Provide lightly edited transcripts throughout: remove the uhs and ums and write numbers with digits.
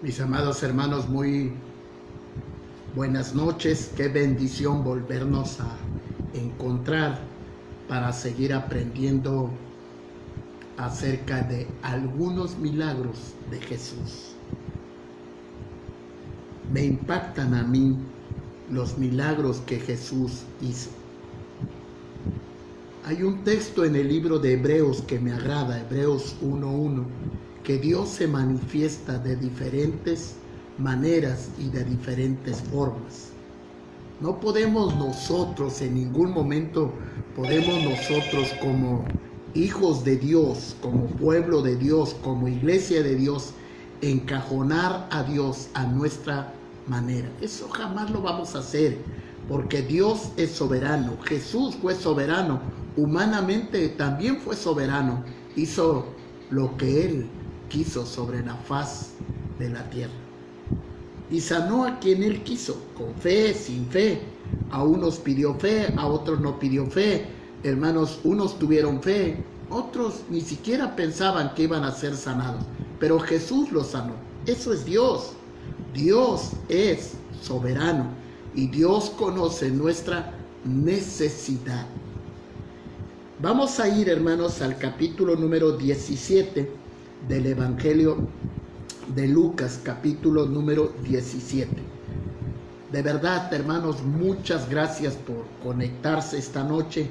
Mis amados hermanos, muy buenas noches. Qué bendición volvernos a encontrar para seguir aprendiendo acerca de algunos milagros de Jesús. Me impactan a mí los milagros que Jesús hizo. Hay un texto en el libro de Hebreos que me agrada, Hebreos 1:1, que Dios se manifiesta de diferentes maneras y de diferentes formas. No podemos nosotros, en ningún momento podemos nosotros como hijos de Dios, como pueblo de Dios, como iglesia de Dios, encajonar a Dios a nuestra manera. Eso jamás lo vamos a hacer, porque Dios es soberano. Jesús fue soberano, humanamente también fue soberano. Hizo lo que Él quiso sobre la faz de la tierra. Y sanó a quien Él quiso, con fe, sin fe. A unos pidió fe, a otros no pidió fe. Hermanos, unos tuvieron fe, otros ni siquiera pensaban que iban a ser sanados. Pero Jesús los sanó. Eso es Dios. Dios es soberano y Dios conoce nuestra necesidad. Vamos a ir, hermanos, al capítulo número 17 del Evangelio de Lucas, capítulo número 17. De verdad, hermanos, muchas gracias por conectarse esta noche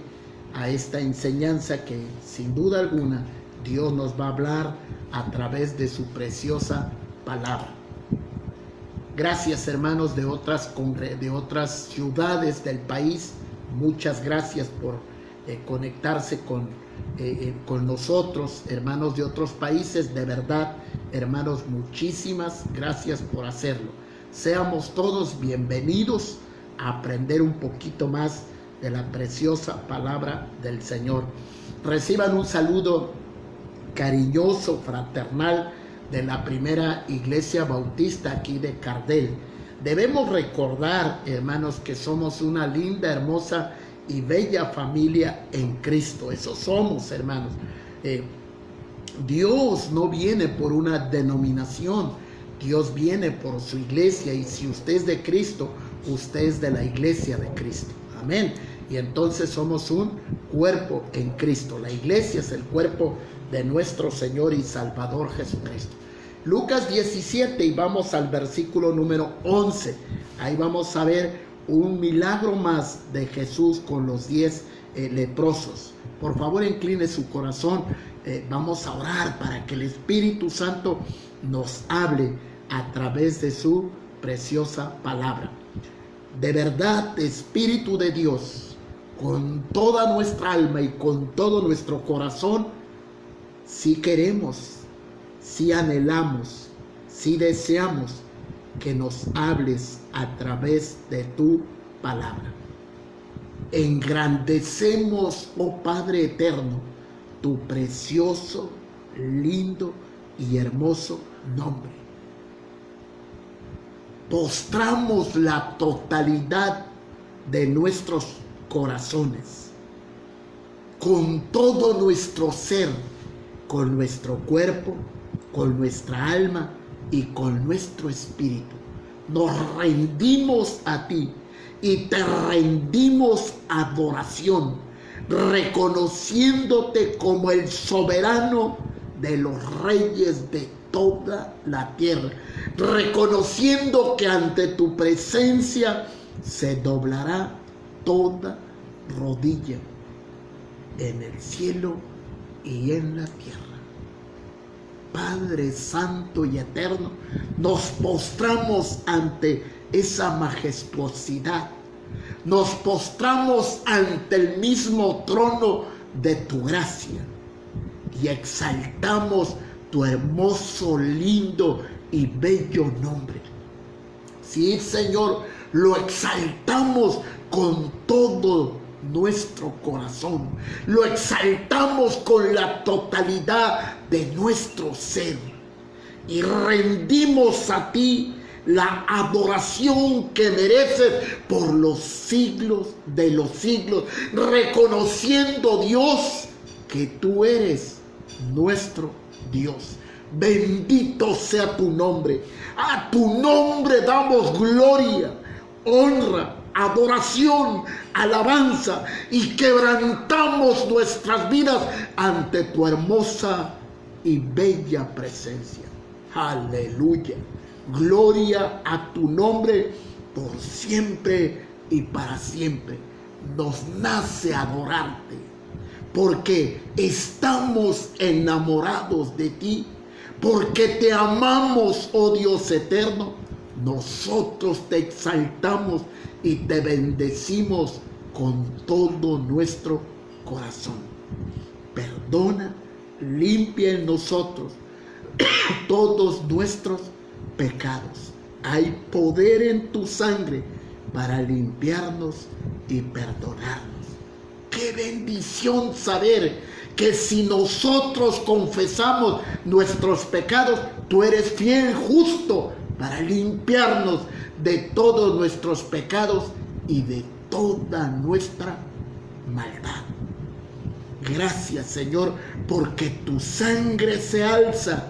a esta enseñanza que sin duda alguna Dios nos va a hablar a través de su preciosa palabra. Gracias, hermanos de otras ciudades del país. Muchas gracias por conectarse con nosotros, hermanos de otros países. De verdad, hermanos, muchísimas gracias por hacerlo. Seamos todos bienvenidos a aprender un poquito más de la preciosa palabra del Señor. Reciban un saludo cariñoso, fraternal, de la primera iglesia bautista aquí de Cardel. Debemos recordar, hermanos, que somos una linda, hermosa y bella familia en Cristo. Eso somos, hermanos. Dios no viene por una denominación, Dios viene por su iglesia, y si usted es de Cristo, usted es de la iglesia de Cristo. Amén. Y entonces somos un cuerpo en Cristo. La iglesia es el cuerpo de nuestro Señor y Salvador Jesucristo. Lucas 17, y vamos al versículo número 11. Ahí vamos a ver un milagro más de Jesús con los 10 leprosos. Por favor, incline su corazón. Vamos a orar para que el Espíritu Santo nos hable a través de su preciosa palabra. De verdad, Espíritu de Dios, con toda nuestra alma y con todo nuestro corazón, si queremos, si anhelamos, si deseamos que nos hables a través de tu palabra. Engrandecemos, oh Padre eterno, tu precioso, lindo y hermoso nombre. Postramos la totalidad de nuestros corazones, con todo nuestro ser, con nuestro cuerpo, con nuestra alma y con nuestro espíritu. Nos rendimos a ti y te rendimos adoración, reconociéndote como el soberano de los reyes de toda la tierra, reconociendo que ante tu presencia se doblará toda rodilla en el cielo y en la tierra. Padre santo y eterno, nos postramos ante esa majestuosidad, nos postramos ante el mismo trono de tu gracia y exaltamos tu hermoso, lindo y bello nombre. Sí, Señor, lo exaltamos con todo nuestro corazón, lo exaltamos con la totalidad de nuestro ser y rendimos a ti la adoración que mereces por los siglos de los siglos, reconociendo, Dios, que tú eres nuestro Dios, Bendito sea tu nombre. A tu nombre damos gloria, honra, adoración, alabanza y quebrantamos nuestras vidas ante tu hermosa y bella presencia. Aleluya. Gloria a tu nombre por siempre y para siempre. Nos nace adorarte porque estamos enamorados de ti, porque te amamos, oh Dios eterno. Nosotros te exaltamos y te bendecimos con todo nuestro corazón. Perdona, limpia en nosotros todos nuestros pecados. Hay poder en tu sangre para limpiarnos y perdonarnos. Qué bendición saber que si nosotros confesamos nuestros pecados, tú eres fiel, justo, para limpiarnos de todos nuestros pecados y de toda nuestra maldad. Gracias, Señor, porque tu sangre se alza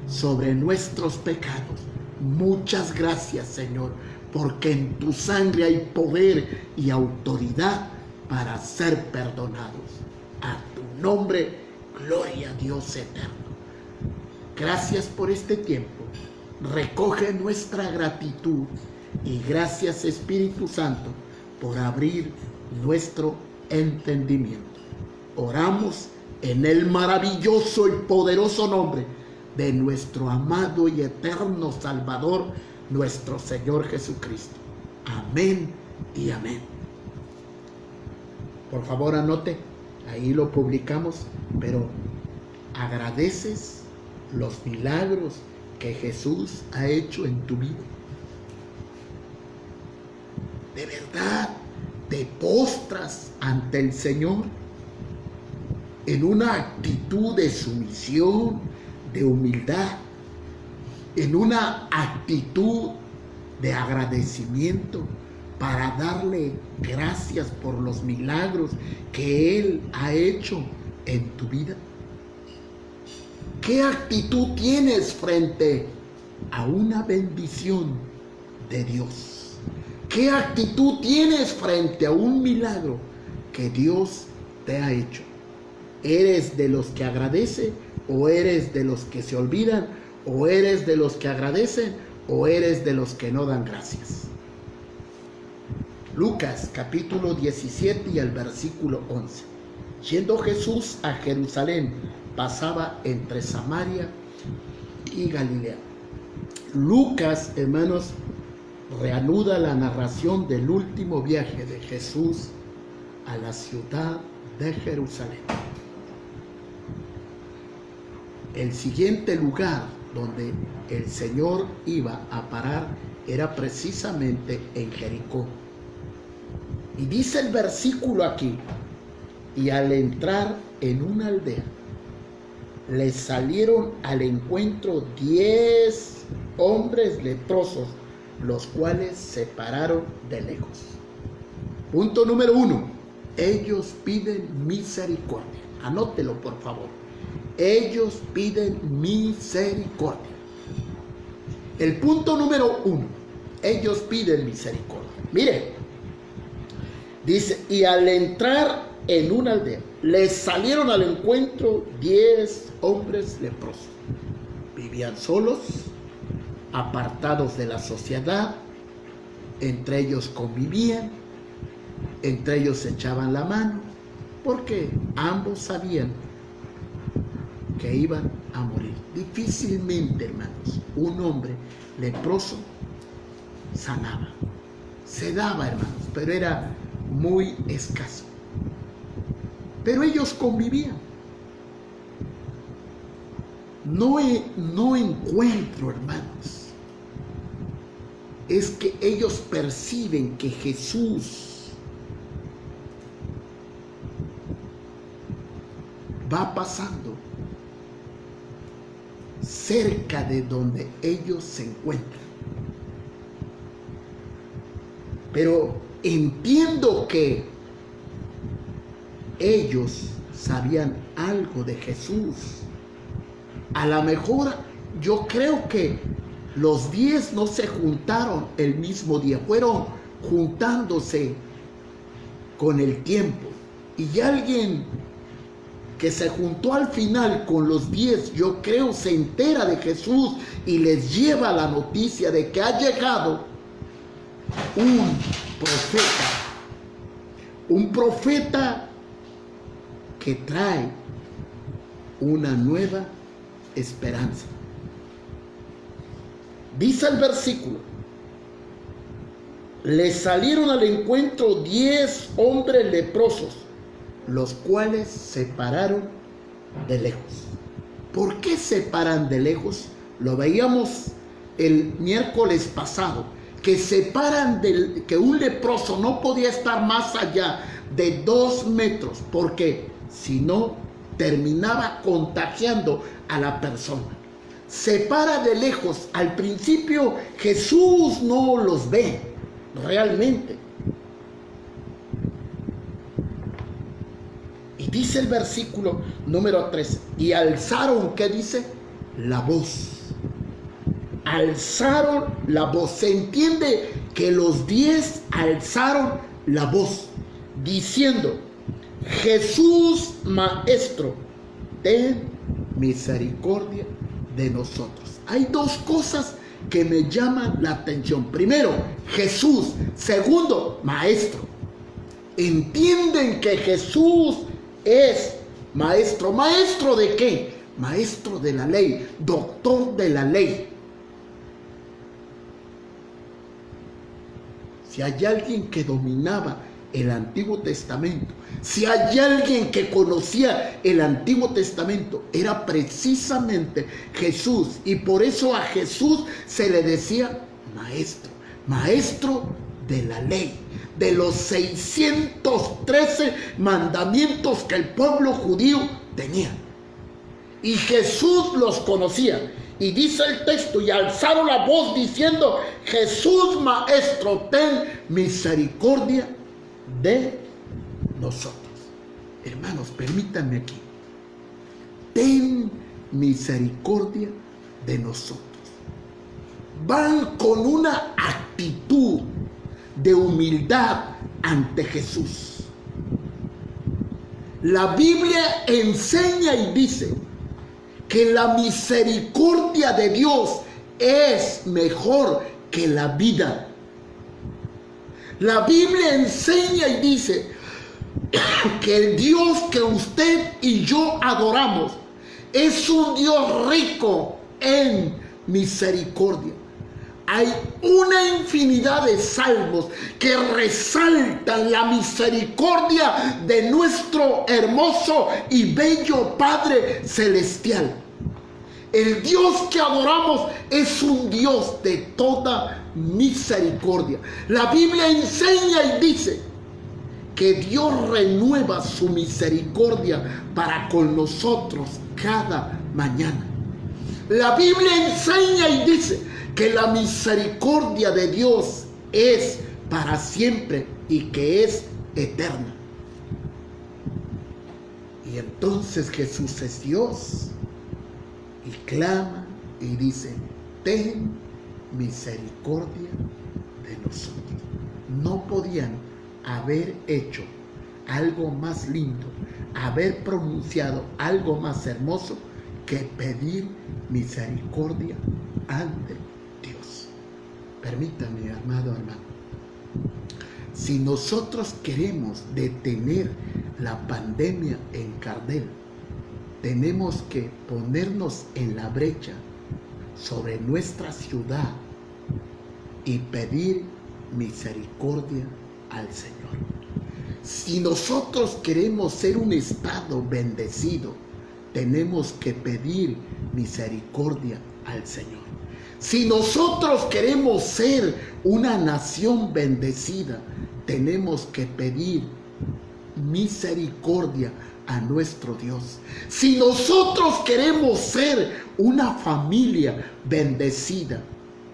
sobre nuestros pecados. Muchas gracias, Señor, porque en tu sangre hay poder y autoridad para ser perdonados. A tu nombre, gloria a Dios eterno. Gracias por este tiempo. Recoge nuestra gratitud y gracias, Espíritu Santo, por abrir nuestro entendimiento. Oramos en el maravilloso y poderoso nombre de nuestro amado y eterno Salvador, nuestro Señor Jesucristo. Amén y amén. Por favor, anote, ahí lo publicamos, pero agradeces los milagros que Jesús ha hecho en tu vida. De verdad, te postras ante el Señor en una actitud de sumisión, de humildad, en una actitud de agradecimiento para darle gracias por los milagros que Él ha hecho en tu vida. ¿Qué actitud tienes frente a una bendición de Dios? ¿Qué actitud tienes frente a un milagro que Dios te ha hecho? ¿Eres de los que agradece o eres de los que se olvidan? ¿O eres de los que agradecen o eres de los que no dan gracias? Lucas capítulo 17 y el versículo 11. Yendo Jesús a Jerusalén, pasaba entre Samaria y Galilea. Lucas, hermanos, reanuda la narración del último viaje de Jesús a la ciudad de Jerusalén. El siguiente lugar donde el Señor iba a parar era precisamente en Jericó. Y dice el versículo aquí: y al entrar en una aldea, le salieron al encuentro 10 hombres leprosos, los cuales se pararon de lejos. Punto número 1. Ellos piden misericordia. Anótelo, por favor. Ellos piden misericordia. El punto número 1. Ellos piden misericordia. Mire, dice, y al entrar en una aldea, les salieron al encuentro 10 hombres leprosos. Vivían solos, apartados de la sociedad, entre ellos convivían, entre ellos se echaban la mano, porque ambos sabían que iban a morir. Difícilmente, hermanos, un hombre leproso sanaba. Se daba, hermanos, pero era muy escaso. Pero ellos convivían. No encuentro, hermanos, es que ellos perciben que Jesús va pasando cerca de donde ellos se encuentran. Pero entiendo que ellos sabían algo de Jesús A lo mejor yo creo que los 10 no se juntaron el mismo día, fueron juntándose con el tiempo. Y alguien que se juntó al final con los 10, yo creo, se entera de Jesús y les lleva la noticia de que ha llegado un profeta que trae una nueva esperanza. Dice el versículo: le salieron al encuentro 10 hombres leprosos, los cuales se pararon de lejos. ¿Por qué se paran de lejos? Lo veíamos el miércoles pasado, que que un leproso no podía estar más allá de 2 metros, porque si no, terminaba contagiando a la persona. Se para de lejos. Al principio Jesús no los ve realmente. Y dice el versículo número 13, y alzaron, ¿qué dice? La voz. Alzaron la voz. Se entiende que los 10 alzaron la voz, diciendo: Jesús, Maestro, ten misericordia de nosotros. Hay 2 cosas que me llaman la atención. Primero, Jesús. Segundo, Maestro. Entienden que Jesús es Maestro. ¿Maestro de qué? Maestro de la ley, doctor de la ley. Si hay alguien que dominaba el Antiguo Testamento, si hay alguien que conocía el Antiguo Testamento, era precisamente Jesús. Y por eso a Jesús se le decía Maestro, Maestro de la ley, de los 613 mandamientos que el pueblo judío tenía. Y Jesús los conocía. Y dice el texto: y alzaron la voz diciendo: Jesús, Maestro, ten misericordia de nosotros. Hermanos, permítanme aquí. Ten misericordia de nosotros. Van con una actitud de humildad ante Jesús. La Biblia enseña y dice que la misericordia de Dios es mejor que la vida. La Biblia enseña y dice que el Dios que usted y yo adoramos es un Dios rico en misericordia. Hay una infinidad de salmos que resaltan la misericordia de nuestro hermoso y bello Padre Celestial. El Dios que adoramos es un Dios de toda misericordia. La Biblia enseña y dice que Dios renueva su misericordia para con nosotros cada mañana. La Biblia enseña y dice que la misericordia de Dios es para siempre y que es eterna. Y entonces Jesús es Dios y clama y dice: ten misericordia de nosotros. No podían haber hecho algo más lindo, haber pronunciado algo más hermoso que pedir misericordia ante Dios. Permítame, amado hermano, si nosotros queremos detener la pandemia en Cardel, tenemos que ponernos en la brecha sobre nuestra ciudad y pedir misericordia al Señor. Si nosotros queremos ser un estado bendecido, tenemos que pedir misericordia al Señor. Si nosotros queremos ser una nación bendecida, tenemos que pedir misericordia a nuestro Dios. Si nosotros queremos ser una familia bendecida,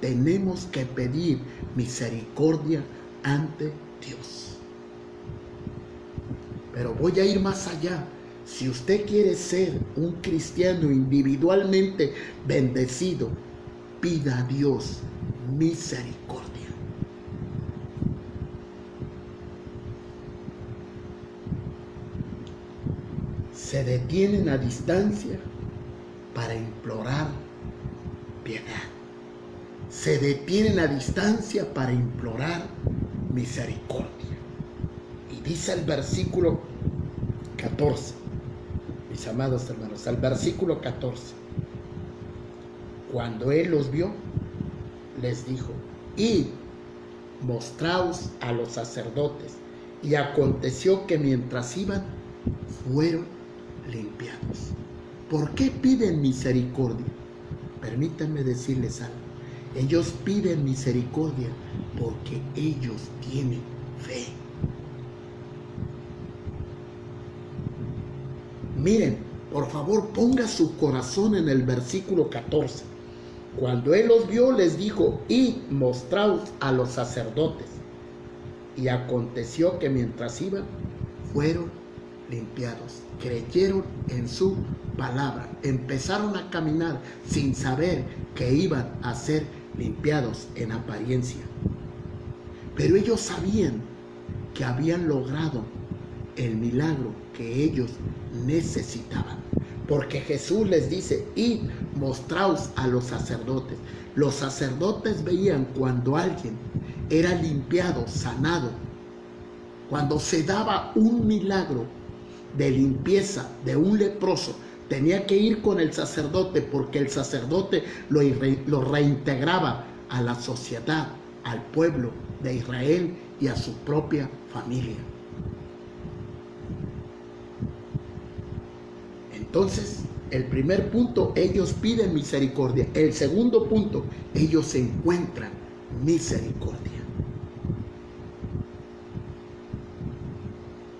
tenemos que pedir misericordia ante Dios. Pero voy a ir más allá. Si usted quiere ser un cristiano individualmente bendecido, pida a Dios misericordia. Se detienen a distancia para implorar piedad. Se detienen a distancia para implorar misericordia. Y dice el versículo 14, mis amados hermanos, al versículo 14, cuando él los vio, les dijo: id, mostraos a los sacerdotes. Y aconteció que mientras iban, fueron limpiados. ¿Por qué piden misericordia? Permítanme decirles algo. Ellos piden misericordia porque ellos tienen fe. Miren, por favor, ponga su corazón en el versículo 14. Cuando él los vio, les dijo: id, mostraos a los sacerdotes. Y aconteció que mientras iban, fueron limpiados. Creyeron en su palabra. Empezaron a caminar sin saber que iban a ser limpiados en apariencia. Pero ellos sabían que habían logrado el milagro que ellos necesitaban. Porque Jesús les dice: id, mostraos a los sacerdotes. Los sacerdotes veían cuando alguien era limpiado, sanado, cuando se daba un milagro de limpieza de un leproso, tenía que ir con el sacerdote, porque el sacerdote lo reintegraba a la sociedad, al pueblo de Israel y a su propia familia. Entonces, el primer punto, ellos piden misericordia. El segundo punto, ellos encuentran misericordia.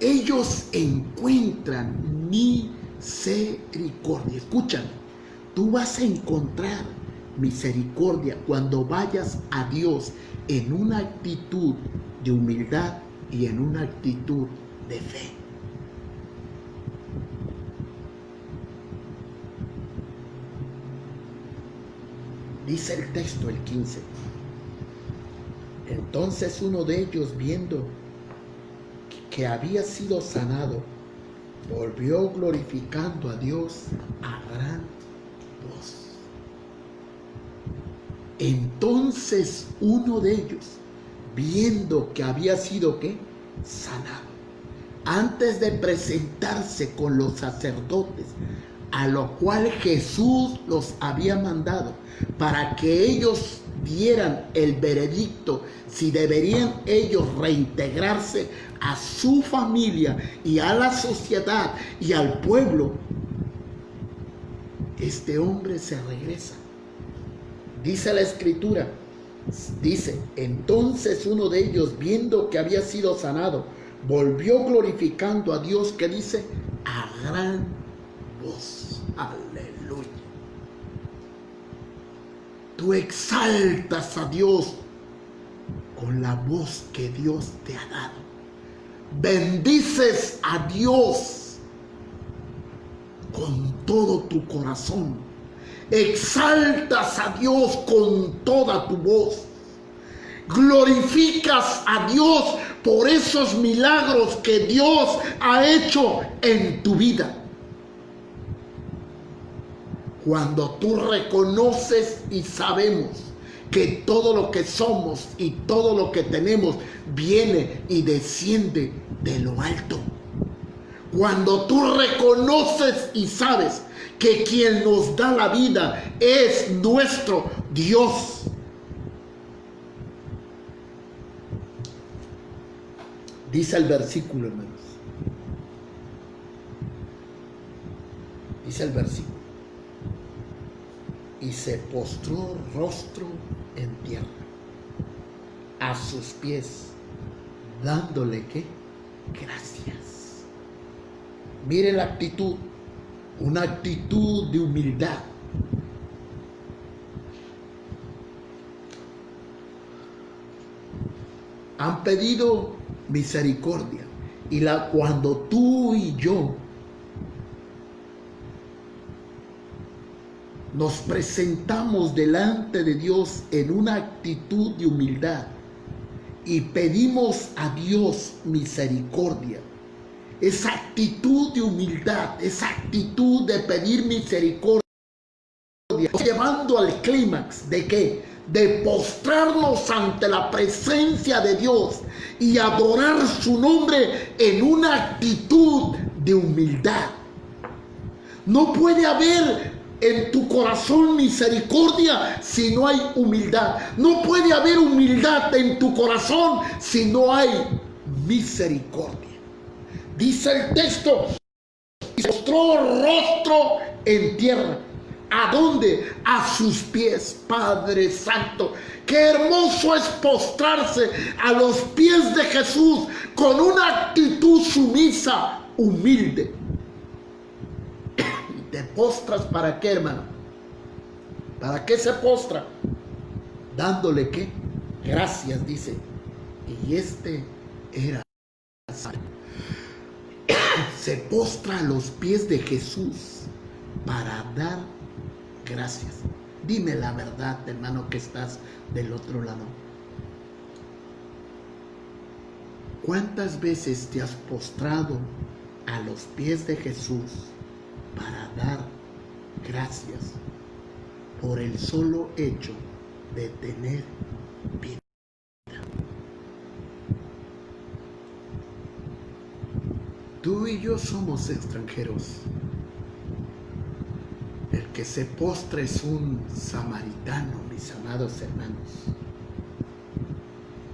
Ellos encuentran misericordia. Escúchame, tú vas a encontrar misericordia cuando vayas a Dios en una actitud de humildad y en una actitud de fe. Dice el texto, el 15. Entonces uno de ellos, viendo que había sido sanado, volvió glorificando a Dios a gran voz. Entonces uno de ellos, viendo que había sido ¿qué? Sanado, antes de presentarse con los sacerdotes, a lo cual Jesús los había mandado para que ellos dieran el veredicto si deberían ellos reintegrarse a su familia y a la sociedad y al pueblo, este hombre se regresa. Dice la escritura, dice: entonces uno de ellos, viendo que había sido sanado, volvió glorificando a Dios, que dice, a gran voz. Aleluya. Tú exaltas a Dios con la voz que Dios te ha dado. Bendices a Dios con todo tu corazón. Exaltas a Dios con toda tu voz. Glorificas a Dios por esos milagros que Dios ha hecho en tu vida. Cuando tú reconoces y sabemos que todo lo que somos y todo lo que tenemos viene y desciende de lo alto. Cuando tú reconoces y sabes que quien nos da la vida es nuestro Dios. Dice el versículo, hermanos. Dice el versículo: y se postró rostro en tierra a sus pies, dándole ¿qué? Gracias. Mire la actitud, una actitud de humildad. Han pedido misericordia, y cuando tú y yo nos presentamos delante de Dios en una actitud de humildad y pedimos a Dios misericordia. Esa actitud de humildad, esa actitud de pedir misericordia, llevando al clímax de ¿qué? De postrarnos ante la presencia de Dios y adorar su nombre en una actitud de humildad. No puede haber en tu corazón misericordia si no hay humildad. No puede haber humildad en tu corazón si no hay misericordia. Dice el texto, y postró rostro en tierra. ¿A dónde? A sus pies, Padre Santo. Qué hermoso es postrarse a los pies de Jesús con una actitud sumisa, humilde. ¿Te postras para qué, hermano? ¿Para qué se postra? Dándole ¿qué? Gracias, dice. Y este era se postra a los pies de Jesús para dar gracias. Dime la verdad, hermano, que estás del otro lado. ¿Cuántas veces te has postrado a los pies de Jesús para dar gracias por el solo hecho de tener vida? Tú y yo somos extranjeros. El que se postra es un samaritano, mis amados hermanos.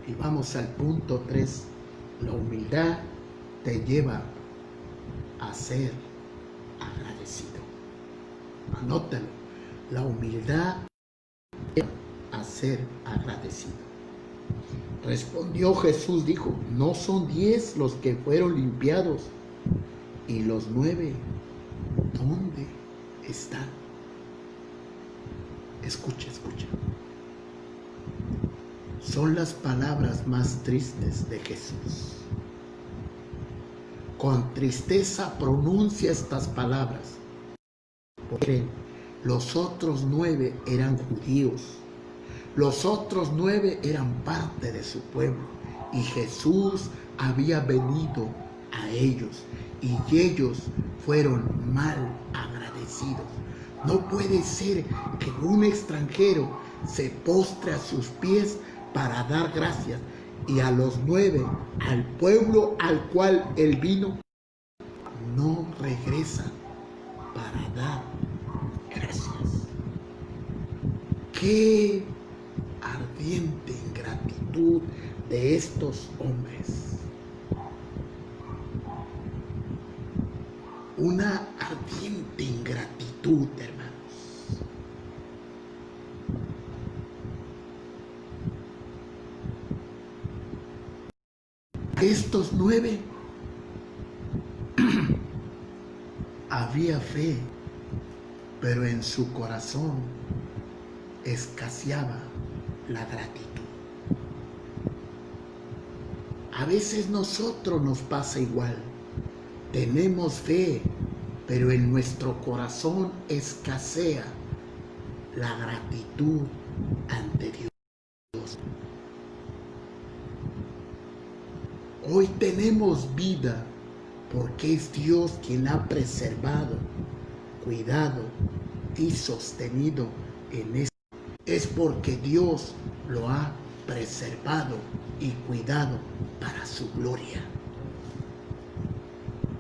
Y vamos al punto 3. La humildad te lleva a ser agradecido. Anótalo. La humildad te lleva a ser agradecido. Respondió Jesús, dijo, ¿no son 10 los que fueron limpiados? ¿Y los 9 dónde están? Escucha, escucha. Son las palabras más tristes de Jesús. Con tristeza pronuncia estas palabras, porque los otros 9 eran judíos. Los otros 9 eran parte de su pueblo y Jesús había venido a ellos y ellos fueron mal agradecidos. No puede ser que un extranjero se postre a sus pies para dar gracias y a los 9, al pueblo al cual él vino, no regresan para dar gracias. ¡Qué ardiente ingratitud de estos hombres! Una ardiente ingratitud, hermanos. Estos 9 había fe, pero en su corazón escaseaba la gratitud. A veces nosotros nos pasa igual. Tenemos fe, pero en nuestro corazón escasea la gratitud ante Dios. Hoy tenemos vida porque es Dios quien ha preservado, cuidado y sostenido en esto. Es porque Dios lo ha preservado y cuidado para su gloria.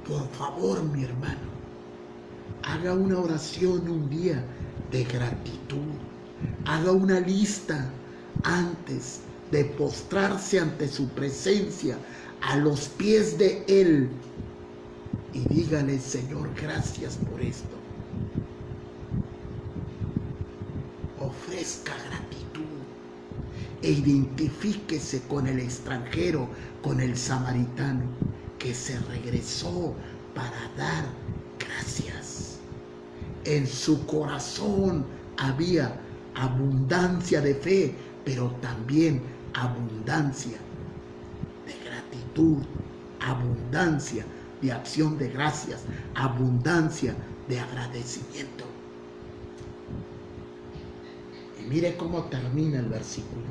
Por favor, mi hermano, haga una oración un día de gratitud. Haga una lista antes de postrarse ante su presencia a los pies de Él y dígale, Señor, gracias por esto. Ofrezca gratitud e identifíquese con el extranjero, con el samaritano que se regresó para dar gracias. En su corazón había abundancia de fe, pero también abundancia de gratitud, abundancia de acción de gracias, abundancia de agradecimiento. Y mire cómo termina el versículo.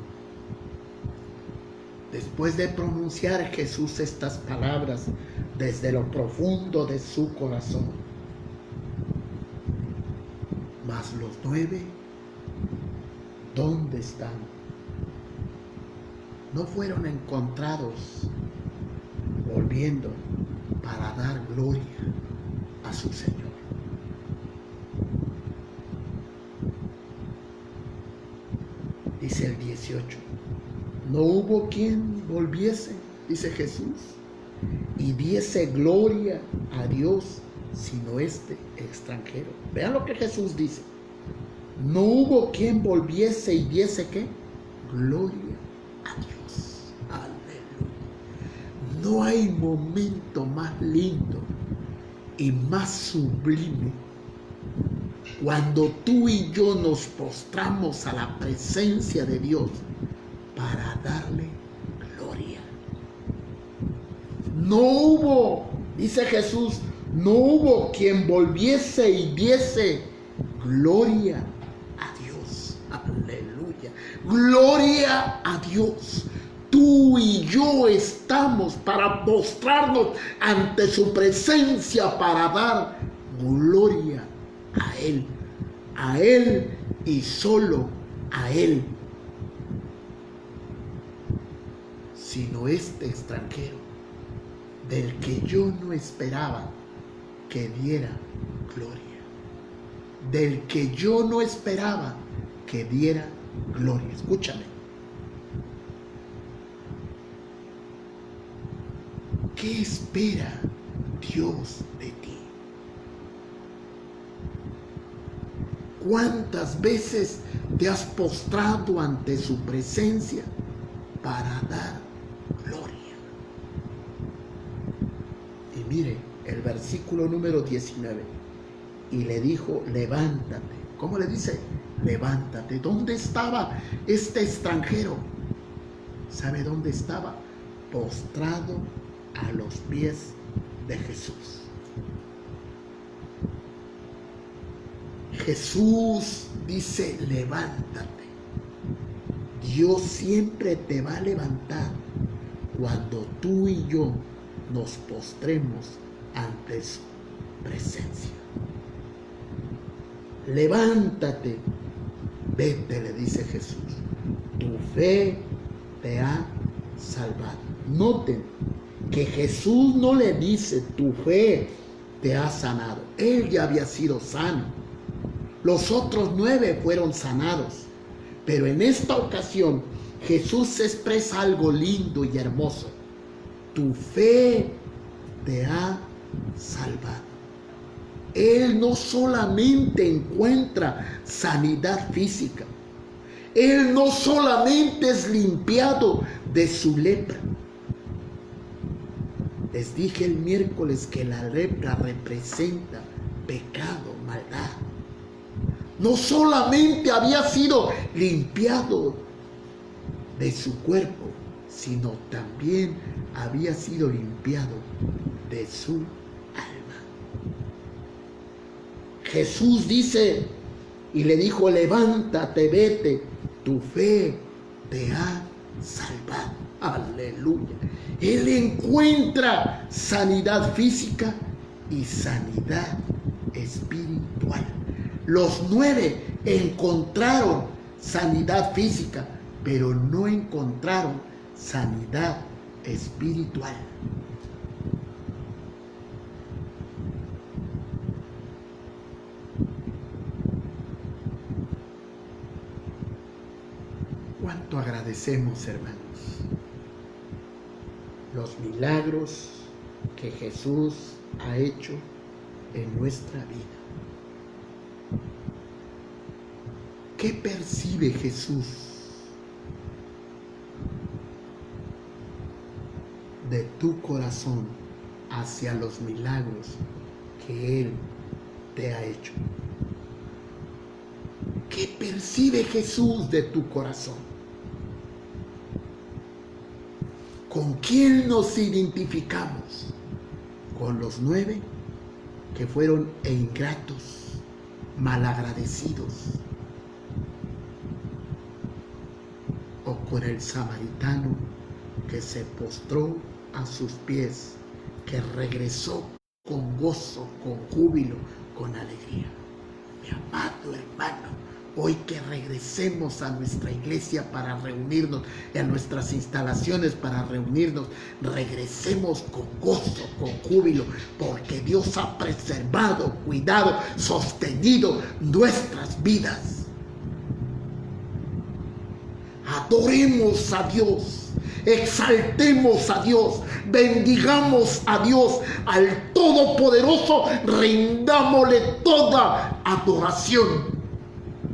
Después de pronunciar Jesús estas palabras desde lo profundo de su corazón, mas los 9, ¿dónde están? No fueron encontrados volviendo para dar gloria a su Señor. Dice el 18, no hubo quien volviese, dice Jesús, y diese gloria a Dios, sino este extranjero. Vean lo que Jesús dice. No hubo quien volviese y diese ¿qué? Gloria a Dios. Aleluya. No hay momento más lindo y más sublime cuando tú y yo nos postramos a la presencia de Dios para darle gloria. No hubo, dice Jesús, no hubo quien volviese y diese gloria a Dios. Aleluya. Gloria a Dios. Tú y yo estamos para postrarnos ante su presencia para dar gloria a Él y solo a Él. Sino este extranjero del que yo no esperaba que diera gloria, del que yo no esperaba que diera gloria. Escúchame. ¿Qué espera Dios de ti? ¿Cuántas veces te has postrado ante su presencia para dar gloria? Y mire el versículo número 19. Y le dijo, levántate. ¿Cómo le dice? Levántate. ¿Dónde estaba este extranjero? ¿Sabe dónde estaba? Postrado a los pies de Jesús. Jesús dice, levántate. Dios siempre te va a levantar cuando tú y yo nos postremos ante su presencia. Levántate, vete, le dice Jesús. Tu fe te ha salvado. Noten que Jesús no le dice, tu fe te ha sanado. Él ya había sido sano. Los otros 9 fueron sanados. Pero en esta ocasión Jesús expresa algo lindo y hermoso. Tu fe te ha salvado. Él no solamente encuentra sanidad física. Él no solamente es limpiado de su lepra. Les dije el miércoles que la lepra representa pecado, maldad. No solamente había sido limpiado de su cuerpo, sino también había sido limpiado de su alma. Jesús dice y le dijo, levántate, vete, tu fe te ha salvado. Aleluya. Él encuentra sanidad física y sanidad espiritual. Los 9 encontraron sanidad física, pero no encontraron sanidad espiritual. ¿Cuánto agradecemos, hermanos, los milagros que Jesús ha hecho en nuestra vida? ¿Qué percibe Jesús de tu corazón hacia los milagros que Él te ha hecho? ¿Qué percibe Jesús de tu corazón? ¿Con quién nos identificamos? ¿Con los 9 que fueron ingratos, malagradecidos? con el samaritano que se postró a sus pies, que regresó con gozo, con júbilo, con alegría. Mi amado hermano, hoy que regresemos a nuestra iglesia para reunirnos, y a nuestras instalaciones para reunirnos, regresemos con gozo, con júbilo, porque Dios ha preservado, cuidado, sostenido nuestras vidas. Adoremos a Dios, exaltemos a Dios, bendigamos a Dios, al Todopoderoso, rindámosle toda adoración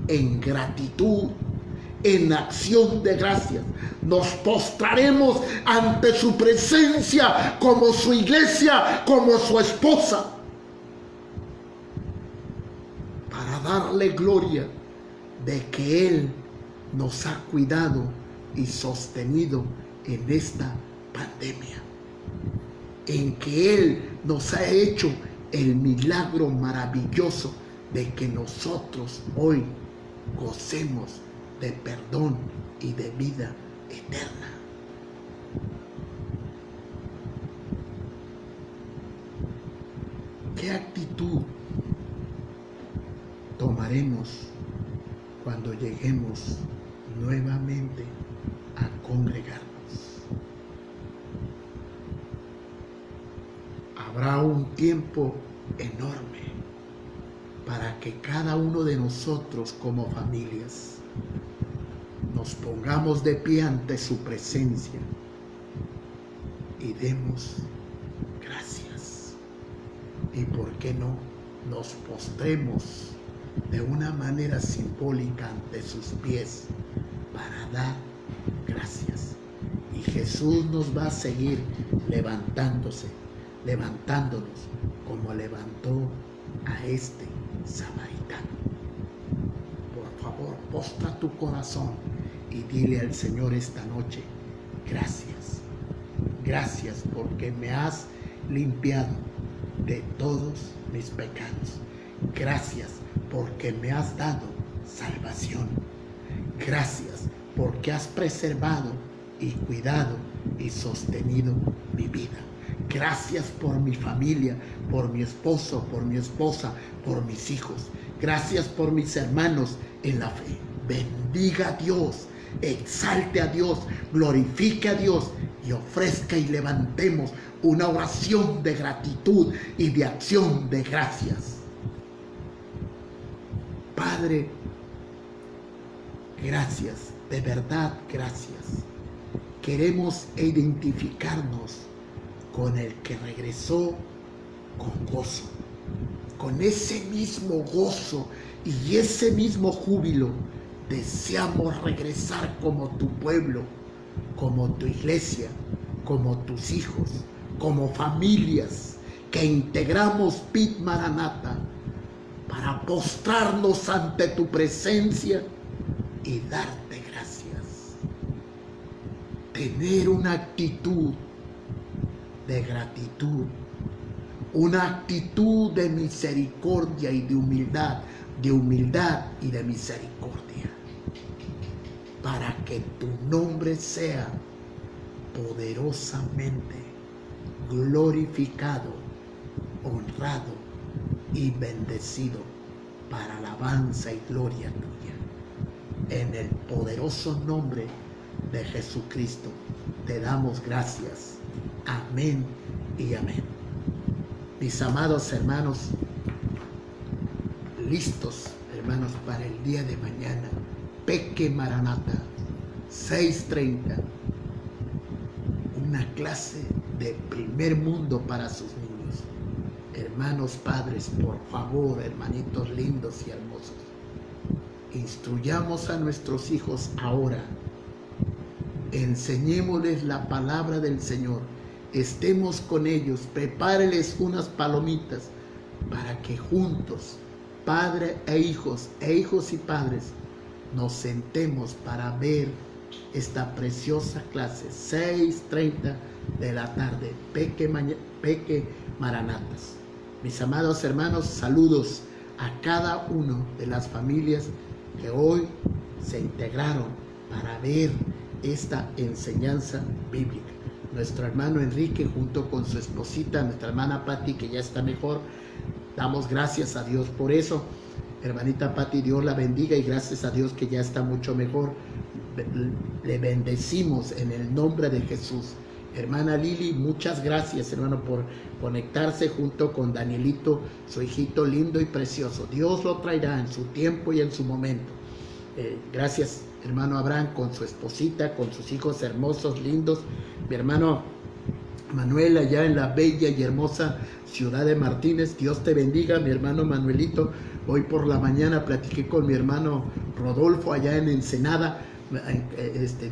en gratitud, en acción de gracias. Nos postraremos ante su presencia como su iglesia, como su esposa, para darle gloria de que Él nos ha cuidado y sostenido en esta pandemia, en que Él nos ha hecho el milagro maravilloso de que nosotros hoy gocemos de perdón y de vida eterna. ¿Qué actitud tomaremos cuando lleguemos nuevamente a congregarnos? Habrá un tiempo enorme para que cada uno de nosotros como familias nos pongamos de pie ante su presencia y demos gracias. Y por qué no, nos postremos de una manera simbólica ante sus pies para dar gracias. Y Jesús nos va a seguir levantándonos como levantó a este samaritano. Por favor, postra tu corazón y dile al Señor esta noche: gracias, gracias porque me has limpiado de todos mis pecados. Gracias porque me has dado salvación. Gracias porque has preservado y cuidado y sostenido mi vida. Gracias por mi familia, por mi esposo, por mi esposa, por mis hijos. Gracias por mis hermanos en la fe. Bendiga a Dios, exalte a Dios, glorifique a Dios y ofrezca y levantemos una oración de gratitud y de acción de gracias. Padre, gracias, de verdad gracias. Queremos identificarnos con el que regresó con gozo, con ese mismo gozo y ese mismo júbilo. Deseamos regresar como tu pueblo, como tu iglesia, como tus hijos, como familias que integramos Pit Maranata, para postrarnos ante tu presencia y darte gracias. Tener una actitud de gratitud, una actitud de misericordia y de humildad y de misericordia, para que tu nombre sea poderosamente glorificado, honrado y bendecido para alabanza y gloria tuya. En el poderoso nombre de Jesucristo te damos gracias. Amén y amén. Mis amados hermanos, listos, hermanos, para el día de mañana. Peque Maranata, 6:30. Una clase de primer mundo para sus niños. Hermanos padres, por favor, hermanitos lindos y hermosos, instruyamos a nuestros hijos ahora. Enseñémosles la palabra del Señor. Estemos con ellos. Prepáreles unas palomitas para que juntos, padre e hijos y padres, nos sentemos para ver esta preciosa clase. 6:30 de la tarde. Peque Maranatas. Mis amados hermanos, saludos a cada uno de las familias que hoy se integraron para ver esta enseñanza bíblica. Nuestro hermano Enrique junto con su esposita, nuestra hermana Patti, que ya está mejor, damos gracias a Dios por eso. Hermanita Patti, Dios la bendiga y gracias a Dios que ya está mucho mejor. Le bendecimos en el nombre de Jesús. Hermana Lili, muchas gracias, hermano, por conectarse junto con Danielito, su hijito lindo y precioso. Dios lo traerá en su tiempo y en su momento. Gracias, hermano Abraham, con su esposita, con sus hijos hermosos, lindos. Mi hermano Manuel, allá en la bella y hermosa ciudad de Martínez, Dios te bendiga, mi hermano Manuelito. Hoy por la mañana platiqué con mi hermano Rodolfo allá en Ensenada.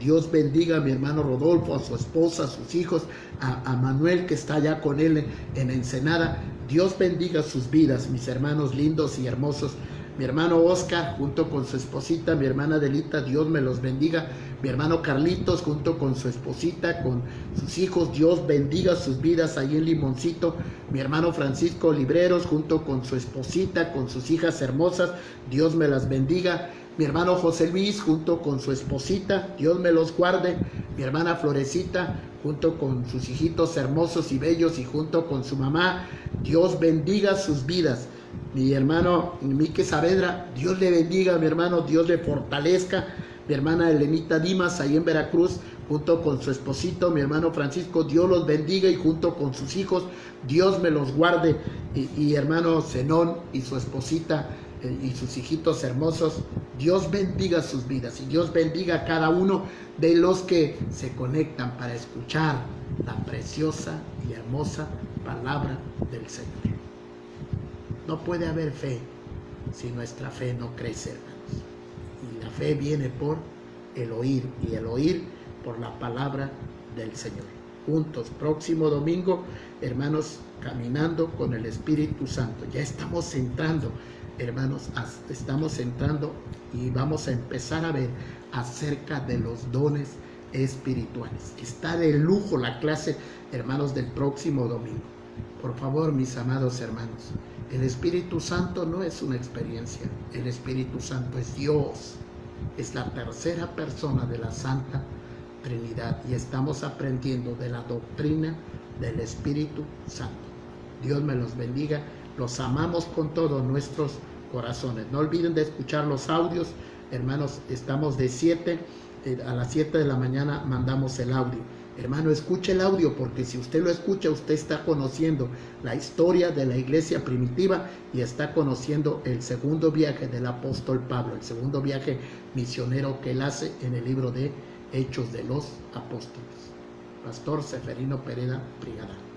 Dios bendiga a mi hermano Rodolfo, a su esposa, a sus hijos, a Manuel que está allá con él en Ensenada. Dios bendiga sus vidas, mis hermanos lindos y hermosos. Mi hermano Oscar junto con su esposita, mi hermana Adelita, Dios me los bendiga. Mi hermano Carlitos junto con su esposita, con sus hijos, Dios bendiga sus vidas ahí en Limoncito. Mi hermano Francisco Olivreros junto con su esposita, con sus hijas hermosas, Dios me las bendiga. Mi hermano José Luis junto con su esposita, Dios me los guarde. Mi hermana Florecita junto con sus hijitos hermosos y bellos y junto con su mamá, Dios bendiga sus vidas. Mi hermano Mique Saavedra, Dios le bendiga, mi hermano, Dios le fortalezca. Mi hermana Elenita Dimas, ahí en Veracruz, junto con su esposito, mi hermano Francisco, Dios los bendiga y junto con sus hijos, Dios me los guarde. Y hermano Zenón y su esposita y sus hijitos hermosos, Dios bendiga sus vidas y Dios bendiga a cada uno de los que se conectan para escuchar la preciosa y hermosa palabra del Señor. No puede haber fe si nuestra fe no crece, hermanos. Y la fe viene por el oír, y el oír por la palabra del Señor. Juntos, próximo domingo, hermanos, caminando con el Espíritu Santo. Ya estamos entrando, hermanos, estamos entrando y vamos a empezar a ver acerca de los dones espirituales. Está de lujo la clase, hermanos, del próximo domingo. Por favor, mis amados hermanos, el Espíritu Santo no es una experiencia, el Espíritu Santo es Dios, es la tercera persona de la Santa Trinidad y estamos aprendiendo de la doctrina del Espíritu Santo. Dios me los bendiga, los amamos con todos nuestros corazones. No olviden de escuchar los audios, hermanos, estamos de 7 a las 7 de la mañana mandamos el audio. Hermano, escuche el audio porque si usted lo escucha, usted está conociendo la historia de la iglesia primitiva y está conociendo el segundo viaje del apóstol Pablo, el segundo viaje misionero que él hace en el libro de Hechos de los Apóstoles. Pastor Seferino Pereda Brigada.